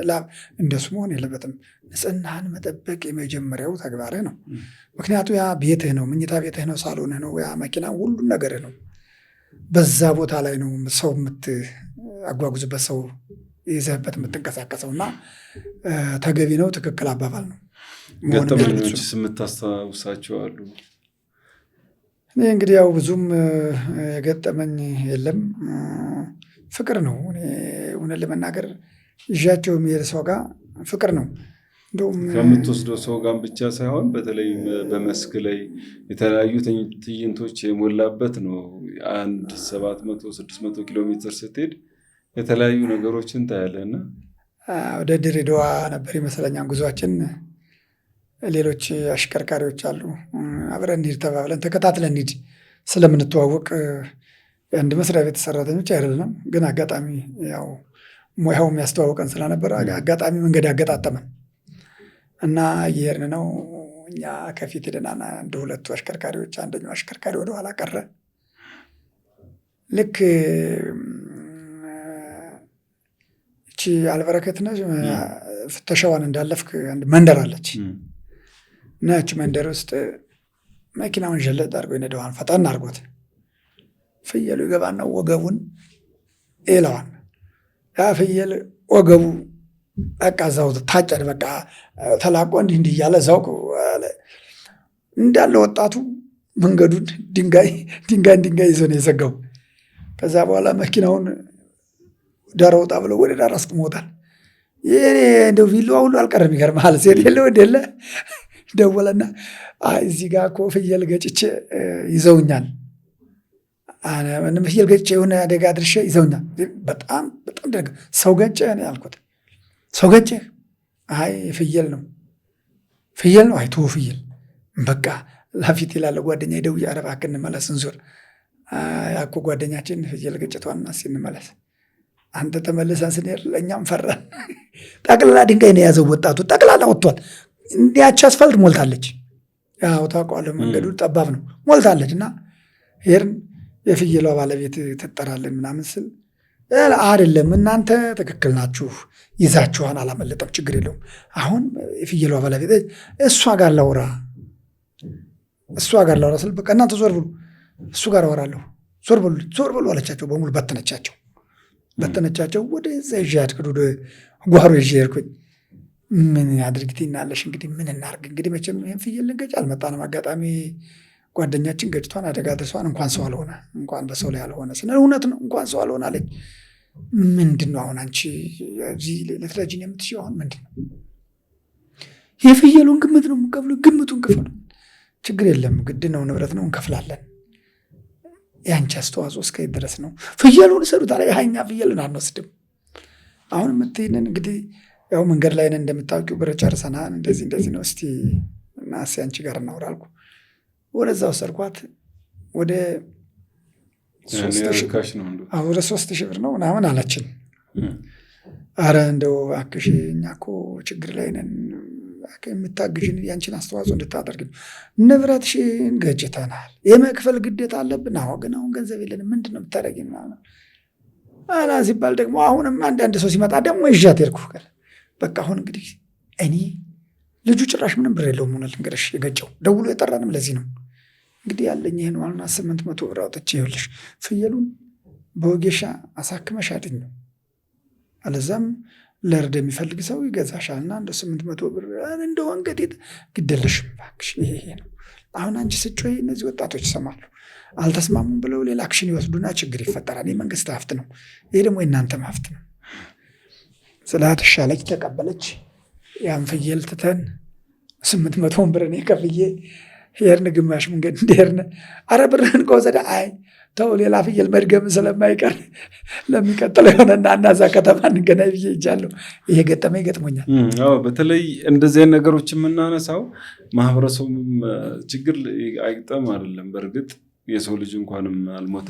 ላብ፣ እንደሱ መሆን የለበትም። ንጽህናህን መጠበቅ የመጀመሪያው ተግባርህ ነው። ምክንያቱ ያ ቤትህ ነው፣ መኝታ ቤትህ ነው፣ ሳሎንህ ነው። ያ መኪና ሁሉን ነገርህ ነው። በዛ ቦታ ላይ ነው ሰው የምታጓጉዝበት፣ ሰው ይዘህበት የምትንቀሳቀሰው እና ተገቢ ነው። ትክክል አባባል ነው። ገጠመኞች የምታስታውሳቸው አሉ? እኔ እንግዲህ ያው ብዙም የገጠመኝ የለም። ፍቅር ነው። እኔ እውነት ለመናገር ይዣቸው የሚሄድ ሰው ጋር ፍቅር ነው። ከምትወስደው ሰው ጋር ብቻ ሳይሆን በተለይ በመስክ ላይ የተለያዩ ትዕይንቶች የሞላበት ነው። 700-600 ኪሎ ሜትር ስትሄድ የተለያዩ ነገሮችን ታያለና ወደ ድሬዳዋ ነበር ይመስለኛል ጉዟችን። ሌሎች አሽከርካሪዎች አሉ። አብረን እንሂድ ተባብለን ተከታትለን እንሂድ ስለምንተዋወቅ የአንድ መስሪያ ቤት ሰራተኞች አይደለም፣ ግን አጋጣሚ ያው ሙያው የሚያስተዋወቀን ስለነበረ አጋጣሚ መንገድ አገጣጠመን እና እየሄድን ነው። እኛ ከፊት ሄደናል። አንድ 2 አሽከርካሪዎች፣ አንደኛው አሽከርካሪ ወደኋላ ቀረ። ልክ እቺ አልበረከት ነች ፍተሻዋን እንዳለፍክ መንደር አለች እና እቺ መንደር ውስጥ መኪናውን ጀለጥ አድርጎ የነዳዋን ፈጠን አድርጎት ፍየሉ ይገባና ወገቡን ይለዋል። ያ ፍየል ወገቡ በቃ እዛው ታጨድ፣ በቃ ተላቆ እንዲህ እያለ እዛው እንዳለ ወጣቱ መንገዱን ድንጋይ ይዞ ነው የዘጋው። ከዛ በኋላ መኪናውን ዳር ወጣ ብለው ወደ ዳር አስቆሞታል። ይሄ እንደው ቪላው ሁሉ አልቀረም። ይገርምሃል። ሴት የለ ወደ የለ ደወለና እዚህ ጋር እኮ ፍየል ገጭቼ ይዘውኛል፣ ፍየል ገጭቼ የሆነ አደጋ አድርሼ ይዘውኛል። በጣም ደግ ሰው ገጨ ነው ያልኩት። ሰው ገጨ? አይ ፍየል ነው። አይ ተው ፍየል በቃ ላፊት ይላል ጓደኛ ደውዬ፣ ኧረ እባክህ እንመለስ እንዞር። ያኮ ጓደኛችን ፍየል ገጭቷና እንመለስ። አንተ ተመልሰን ስንሄድ ለእኛም ፈራን። ጠቅላላ ድንጋይ ነው የያዘው ወጣቱ፣ ጠቅላላ ወጥቷል። እንዲያች አስፋልት ሞልታለች። ያው ታውቀዋለህ መንገዱ ጠባብ ነው፣ ሞልታለች። እና ሄድን። የፍየሏ ባለቤት ትጠራለን ምናምን ስል አይደለም እናንተ ትክክል ናችሁ፣ ይዛችኋን አላመለጠም፣ ችግር የለውም። አሁን የፍየሏ ባለቤት እሷ ጋር ላውራ ስል በቃ እናንተ ዞር ብሉ፣ እሱ ጋር አወራለሁ፣ ዞር በሉ አለቻቸው። በሙሉ በተነቻቸው ወደዛ ይዤ አድክድ ወደ ጓሮ ይዤ ሄድኩኝ። ምን አድርግ ትይናለሽ እንግዲህ ምን እናርግ እንግዲህ መቼም ይህን ፍየል ልንገጭ አልመጣንም። አጋጣሚ ጓደኛችን ገጭቷን አደጋ ደርሷን እንኳን ሰው አልሆነ እንኳን በሰው ላይ አልሆነ ስለ እውነት ነው እንኳን ሰው አልሆነ አለኝ። ምንድን ነው አሁን አንቺ እዚህ ልትረጂኝ የምትችይው አሁን ምንድን ነው? የፍየሉን ግምት ነው የምንከፍሉ፣ ግምቱን ክፈሉ፣ ችግር የለም ግድ ነው ንብረት ነው እንከፍላለን። የአንቺ አስተዋጽኦ እስከ ድረስ ነው። ፍየሉን ሰዱት አለ። ሀኛ ፍየልን አንወስድም። አሁን የምትይንን እንግዲህ ያው መንገድ ላይ ነን እንደምታውቂው፣ ብር ጨርሰናል፣ እንደዚህ ነው፣ እስቲ እና አንቺ ጋር እናውራ አልኩ። ወደዛ ወሰድኳት። ወደ 3,000 ብር ነው ምናምን አላችን። አረ እንደው እባክሽ እኛ እኮ ችግር ላይ ነን፣ የምታግዥን ያንቺን አስተዋጽኦ እንድታደርግ ነው። ንብረትሽን ገጭተናል፣ የመክፈል ግዴታ አለብን። አዎ ግን አሁን ገንዘብ የለንም፣ ምንድን ነው የምታደርጊ ምናምን አላ ሲባል ደግሞ አሁንም አንዳንድ ሰው ሲመጣ ደግሞ ይዣት ሄድኩ። በቃ አሁን እንግዲህ እኔ ልጁ ጭራሽ ምንም ብር የለውም። ሆነ ልንገርሽ የገጨው ደውሎ የጠራንም ለዚህ ነው። እንግዲህ ያለኝ ይህን ዋልና 800 ብር አውጥቼ ይኸውልሽ ፍየሉን በወጌሻ አሳክመሽ አድኝ ነው፣ አለዛም ለእርድ የሚፈልግ ሰው ይገዛሻልና እንደ 800 ብር እንደ ወንገት ግደለሽም እባክሽ ይሄ ነው። አሁን አንቺ ስጮይ እነዚህ ወጣቶች ይሰማሉ፣ አልተስማሙም ብለው ሌላ አክሽን ይወስዱና ችግር ይፈጠራል። የመንግስት ሀብት ነው፣ ይሄ ደግሞ የእናንተም ሀብት ነው። ስላትሻለች ተቀበለች። ያን ፍየል ትተን 800 ብር እኔ ከፍዬ ሄድን። ግማሽ መንገድ እንደሄድን አረ ብርህን ከወሰደ አይ ተው ሌላ ፍየል መድገም ስለማይቀር ለሚቀጥለው የሆነና እናዛ ከተማ እንገናኝ ብዬ ይጃለሁ። ይሄ ገጠመኝ ገጥሞኛል። በተለይ እንደዚህ አይነት ነገሮች የምናነሳው ማህበረሰቡም ችግር አይግጠም አይደለም። በእርግጥ የሰው ልጅ እንኳንም አልሞተ።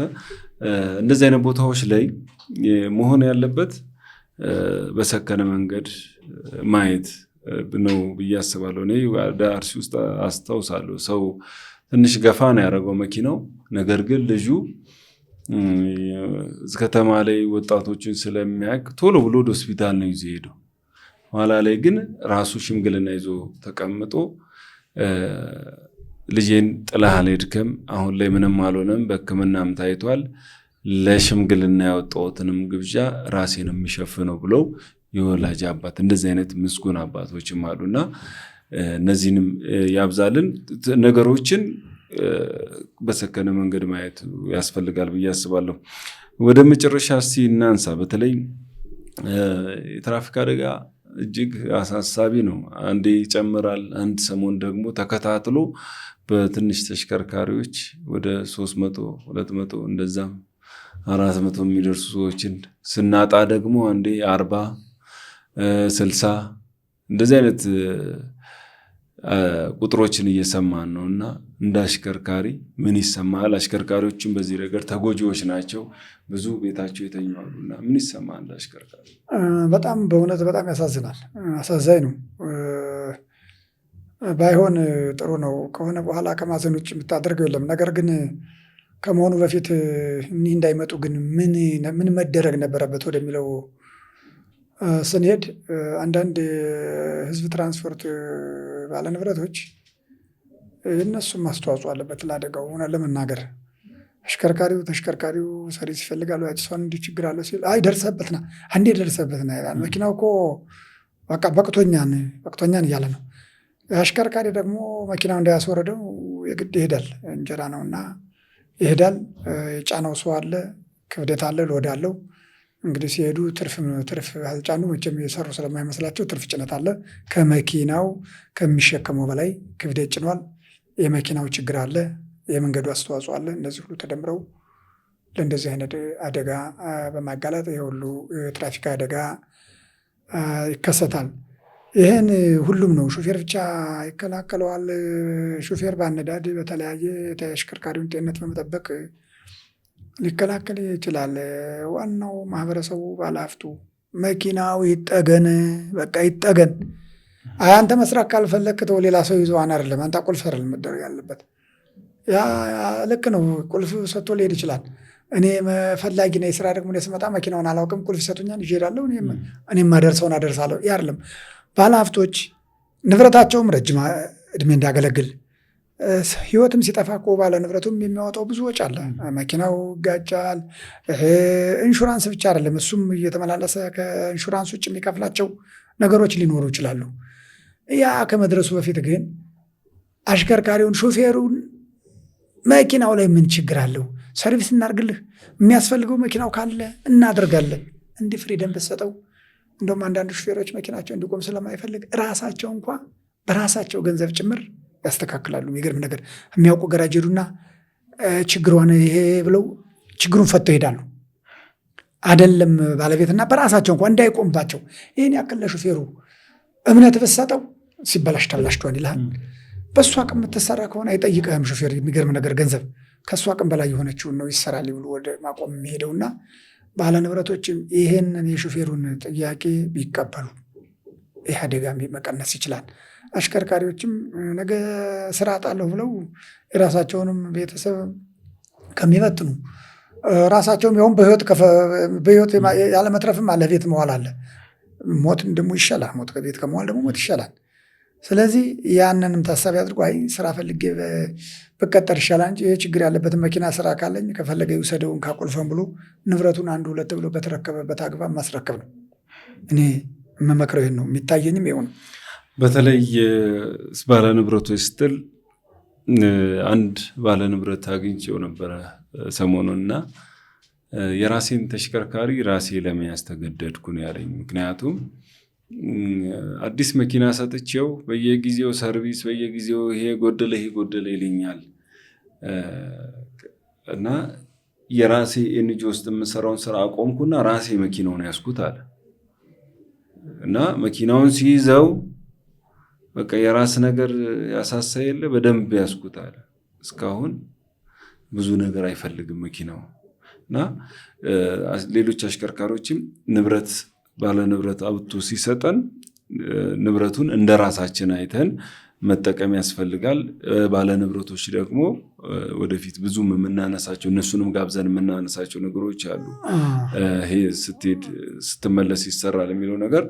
እንደዚህ አይነት ቦታዎች ላይ መሆን ያለበት በሰከነ መንገድ ማየት ነው ብዬ አስባለሁ። እኔ ወደ አርሲ ውስጥ አስታውሳለሁ፣ ሰው ትንሽ ገፋ ነው ያደረገው መኪናው። ነገር ግን ልጁ ከተማ ላይ ወጣቶችን ስለሚያውቅ ቶሎ ብሎ ወደ ሆስፒታል ነው ይዞ ሄደው። ኋላ ላይ ግን ራሱ ሽምግልና ይዞ ተቀምጦ ልጄን ጥለህ አልሄድክም፣ አሁን ላይ ምንም አልሆነም፣ በሕክምናም ታይቷል፣ ለሽምግልና ያወጣሁትንም ግብዣ ራሴ ነው የሚሸፍነው ብለው የወላጅ አባት እንደዚህ አይነት ምስጉን አባቶችም አሉና እነዚህንም ያብዛልን። ነገሮችን በሰከነ መንገድ ማየት ያስፈልጋል ብዬ አስባለሁ። ወደ መጨረሻ እስቲ እናንሳ። በተለይ የትራፊክ አደጋ እጅግ አሳሳቢ ነው። አንዴ ይጨምራል፣ አንድ ሰሞን ደግሞ ተከታትሎ በትንሽ ተሽከርካሪዎች ወደ 300 200 እንደዛም 400 የሚደርሱ ሰዎችን ስናጣ ደግሞ አንዴ 40 60 እንደዚህ አይነት ቁጥሮችን እየሰማን ነው። እና እንደ አሽከርካሪ ምን ይሰማል? አሽከርካሪዎችም በዚህ ነገር ተጎጂዎች ናቸው። ብዙ ቤታቸው የተኛሉ እና ምን ይሰማል እንደ አሽከርካሪ? በጣም በእውነት በጣም ያሳዝናል። አሳዛኝ ነው። ባይሆን ጥሩ ነው። ከሆነ በኋላ ከማዘን ውጭ የምታደርገው የለም። ነገር ግን ከመሆኑ በፊት እኒህ እንዳይመጡ ግን ምን መደረግ ነበረበት ወደሚለው ስንሄድ አንዳንድ ህዝብ ትራንስፖርት ባለንብረቶች እነሱም አስተዋጽኦ አለበት ለአደጋው። ሆነ ለመናገር ተሽከርካሪው ሰርቪስ ይፈልጋሉ፣ ያጭሷን እንዲህ ችግር አለው ሲል አይ ደርሰበትና አንዴ ደርሰበትና ይላል። መኪናው እኮ በቃ በቅቶኛን እያለ ነው። አሽከርካሪ ደግሞ መኪናው እንዳያስወረደው የግድ ይሄዳል። እንጀራ ነውና ይሄዳል። የጫነው ሰው አለ፣ ክብደት አለ፣ ሎድ አለው። እንግዲህ ሲሄዱ ትርፍ አልጫኑ መቼም የሰሩ ስለማይመስላቸው ትርፍ ጭነት አለ። ከመኪናው ከሚሸከመው በላይ ክብደት ጭኗል። የመኪናው ችግር አለ፣ የመንገዱ አስተዋጽኦ አለ። እነዚህ ሁሉ ተደምረው ለእንደዚህ አይነት አደጋ በማጋለጥ የሁሉ የትራፊክ አደጋ ይከሰታል። ይህን ሁሉም ነው፣ ሹፌር ብቻ ይከላከለዋል። ሹፌር በአነዳድ በተለያየ ተሽከርካሪውን ጤንነት በመጠበቅ ሊከላከል ይችላል። ዋናው ማህበረሰቡ፣ ባለሀብቱ መኪናው ይጠገን፣ በቃ ይጠገን። አንተ መስራት ካልፈለክ ተው ሌላ ሰው ይዞ አይደለም፣ አንተ ቁልፍ አይደለም መደረግ ያለበት። ያ ልክ ነው። ቁልፍ ሰጥቶ ሊሄድ ይችላል። እኔ ፈላጊ ነኝ፣ ስራ ደግሞ ስመጣ መኪናውን አላውቅም፣ ቁልፍ ይሰጡኛል፣ ይዤ እሄዳለሁ፣ እኔም አደርሰውን አደርሳለሁ። ያ አይደለም። ባለሀብቶች ንብረታቸውም ረጅም እድሜ እንዲያገለግል ህይወትም ሲጠፋ እኮ ባለ ንብረቱም የሚያወጣው ብዙ ወጪ አለ። መኪናው ይጋጫል። ኢንሹራንስ ብቻ አይደለም፣ እሱም እየተመላለሰ ከኢንሹራንስ ውጭ የሚከፍላቸው ነገሮች ሊኖሩ ይችላሉ። ያ ከመድረሱ በፊት ግን አሽከርካሪውን፣ ሾፌሩን መኪናው ላይ ምን ችግር አለው? ሰርቪስ እናድርግልህ፣ የሚያስፈልገው መኪናው ካለ እናደርጋለን። እንዲህ ፍሪደም ብትሰጠው። እንደውም አንዳንድ ሾፌሮች መኪናቸው እንዲቆም ስለማይፈልግ ራሳቸው እንኳ በራሳቸው ገንዘብ ጭምር ያስተካክላሉ። የሚገርም ነገር የሚያውቁ ገራጅ ሄዱና ችግሯን ይሄ ብለው ችግሩን ፈተው ይሄዳሉ። አይደለም ባለቤትና በራሳቸው እንኳ እንዳይቆምባቸው። ይህን ያክል ለሾፌሩ እምነት ብትሰጠው ሲበላሽ ተበላሽቷል ይልሃል። በእሱ አቅም የምትሰራ ከሆነ አይጠይቅህም ሾፌር። የሚገርም ነገር ገንዘብ ከእሱ አቅም በላይ የሆነችውን ነው ይሰራል ብሎ ወደ ማቆም የሚሄደውና ባለ ንብረቶችም ይህንን የሾፌሩን ጥያቄ ቢቀበሉ ይህ አደጋ መቀነስ ይችላል። አሽከርካሪዎችም ነገ ስራ አጣለሁ ብለው የራሳቸውንም ቤተሰብ ከሚበትኑ ራሳቸውም ያውም በህይወት ያለመትረፍም አለ፣ ቤት መዋል አለ። ሞት ደግሞ ይሻላል። ሞት ከቤት ከመዋል ደግሞ ሞት ይሻላል። ስለዚህ ያንንም ታሳቢ አድርጎ አይ ስራ ፈልጌ በቀጠር ይሻላል እንጂ ይህ ችግር ያለበትን መኪና ስራ ካለኝ ከፈለገ ይውሰደውን ካቆልፈን ብሎ ንብረቱን አንዱ ሁለት ብሎ በተረከበበት አግባብ ማስረከብ ነው። እኔ የምመክረው ይሄን ነው፣ የሚታየኝም ይኸው ነው። በተለይ ባለንብረቶች ስትል አንድ ባለንብረት አግኝቼው ነበረ ሰሞኑንና የራሴን ተሽከርካሪ ራሴ ለመያዝ ተገደድኩ ነው ያለኝ። ምክንያቱም አዲስ መኪና ሰጥቼው በየጊዜው ሰርቪስ በየጊዜው ይሄ ጎደለ ይለኛል እና የራሴ ኤንጂ ውስጥ የምሰራውን ስራ አቆምኩና ራሴ መኪናውን ያስኩት አለ እና መኪናውን ሲይዘው በቃ የራስ ነገር ያሳሳ የለ በደንብ ያስኩት አለ። እስካሁን ብዙ ነገር አይፈልግም መኪናው እና ሌሎች አሽከርካሪዎችም ንብረት ባለ ንብረት አውጥቶ ሲሰጠን ንብረቱን እንደ ራሳችን አይተን መጠቀም ያስፈልጋል። ባለ ንብረቶች ደግሞ ወደፊት ብዙም የምናነሳቸው እነሱንም ጋብዘን የምናነሳቸው ነገሮች አሉ። ይሄ ስትመለስ ይሰራል የሚለው ነገር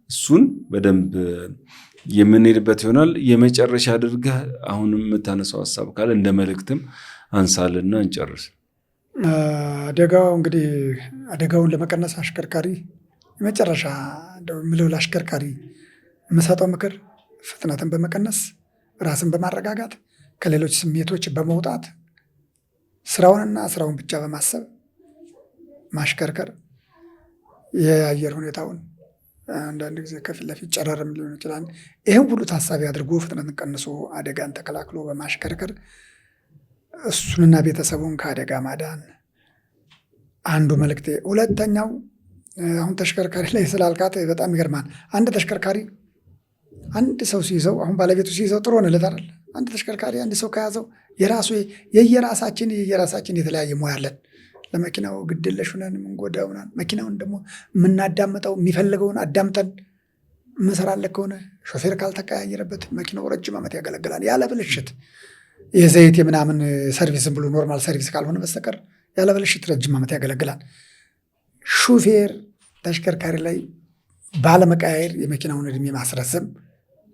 እሱን በደንብ የምንሄድበት ይሆናል። የመጨረሻ አድርገህ አሁንም የምታነሳው ሀሳብ ካለ እንደ መልእክትም አንሳልና እንጨርስ። አደጋው እንግዲህ አደጋውን ለመቀነስ አሽከርካሪ የመጨረሻ ምለው ለአሽከርካሪ የምሰጠው ምክር ፍጥነትን በመቀነስ ራስን በማረጋጋት ከሌሎች ስሜቶች በመውጣት ስራውንና ስራውን ብቻ በማሰብ ማሽከርከር። የአየር ሁኔታውን አንዳንድ ጊዜ ከፊት ለፊት ጨረርም ሊሆን ይችላል። ይህም ሁሉ ታሳቢ አድርጎ ፍጥነትን ቀንሶ አደጋን ተከላክሎ በማሽከርከር እሱንና ቤተሰቡን ከአደጋ ማዳን አንዱ መልእክቴ። ሁለተኛው አሁን ተሽከርካሪ ላይ ስላልካት በጣም ይገርማል። አንድ ተሽከርካሪ አንድ ሰው ሲይዘው፣ አሁን ባለቤቱ ሲይዘው ጥሩ ሆነ ልታል። አንድ ተሽከርካሪ አንድ ሰው ከያዘው የየራሳችን የተለያየ ሙያ አለን። ለመኪናው ግድለሽ ሆነን የምንጎዳው ምናምን፣ መኪናውን ደግሞ የምናዳምጠው የሚፈልገውን አዳምጠን ምንሰራለን ከሆነ ሾፌር ካልተቀያየረበት መኪናው ረጅም ዓመት ያገለግላል ያለ ብልሽት። የዘይት የምናምን ሰርቪስም ብሎ ኖርማል ሰርቪስ ካልሆነ በስተቀር ያለ ብልሽት ረጅም ዓመት ያገለግላል። ሹፌር ተሽከርካሪ ላይ ባለመቀያየር የመኪናውን እድሜ ማስረዘም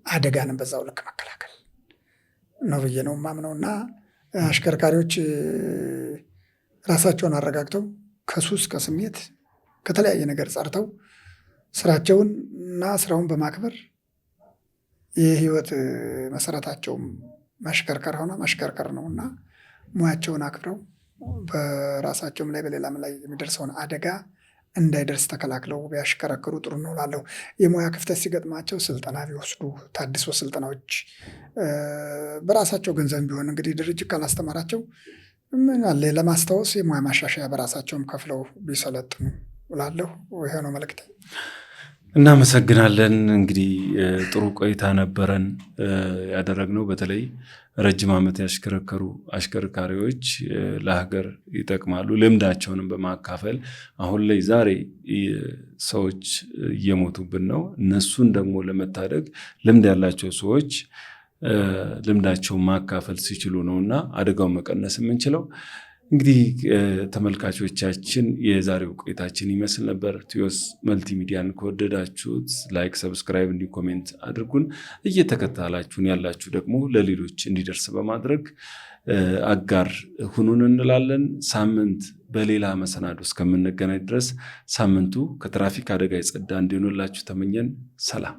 አደጋንም በዛው ልክ መከላከል ነው ብዬ ነው የማምነውና አሽከርካሪዎች ራሳቸውን አረጋግተው ከሱስ ከስሜት ከተለያየ ነገር ጸርተው ስራቸውን እና ስራውን በማክበር የህይወት መሰረታቸውም ማሽከርከር ሆነ ማሽከርከር ነውና ሙያቸውን አክብረው በራሳቸውም ላይ በሌላም ላይ የሚደርሰውን አደጋ እንዳይደርስ ተከላክለው ቢያሽከረክሩ ጥሩ ነው እላለሁ። የሙያ ክፍተት ሲገጥማቸው ስልጠና ቢወስዱ፣ ታድሶ ስልጠናዎች በራሳቸው ገንዘብ ቢሆን እንግዲህ ድርጅት ካላስተማራቸው ምን አለ ለማስታወስ የሙያ ማሻሻያ በራሳቸውም ከፍለው ቢሰለጥኑ እላለሁ። ይሄ ነው መልእክቴ። እናመሰግናለን። እንግዲህ ጥሩ ቆይታ ነበረን ያደረግነው። በተለይ ረጅም ዓመት ያሽከረከሩ አሽከርካሪዎች ለሀገር ይጠቅማሉ። ልምዳቸውንም በማካፈል አሁን ላይ ዛሬ ሰዎች እየሞቱብን ነው። እነሱን ደግሞ ለመታደግ ልምድ ያላቸው ሰዎች ልምዳቸውን ማካፈል ሲችሉ ነውና አደጋውን መቀነስ የምንችለው። እንግዲህ ተመልካቾቻችን የዛሬው ቆይታችን ይመስል ነበር። ቲዮስ መልቲሚዲያን ከወደዳችሁት ላይክ፣ ሰብስክራይብ እንዲሁ ኮሜንት አድርጉን። እየተከታተላችሁን ያላችሁ ደግሞ ለሌሎች እንዲደርስ በማድረግ አጋር ሁኑን እንላለን። ሳምንት በሌላ መሰናዶ እስከምንገናኝ ድረስ ሳምንቱ ከትራፊክ አደጋ የጸዳ እንዲሆንላችሁ ተመኘን። ሰላም።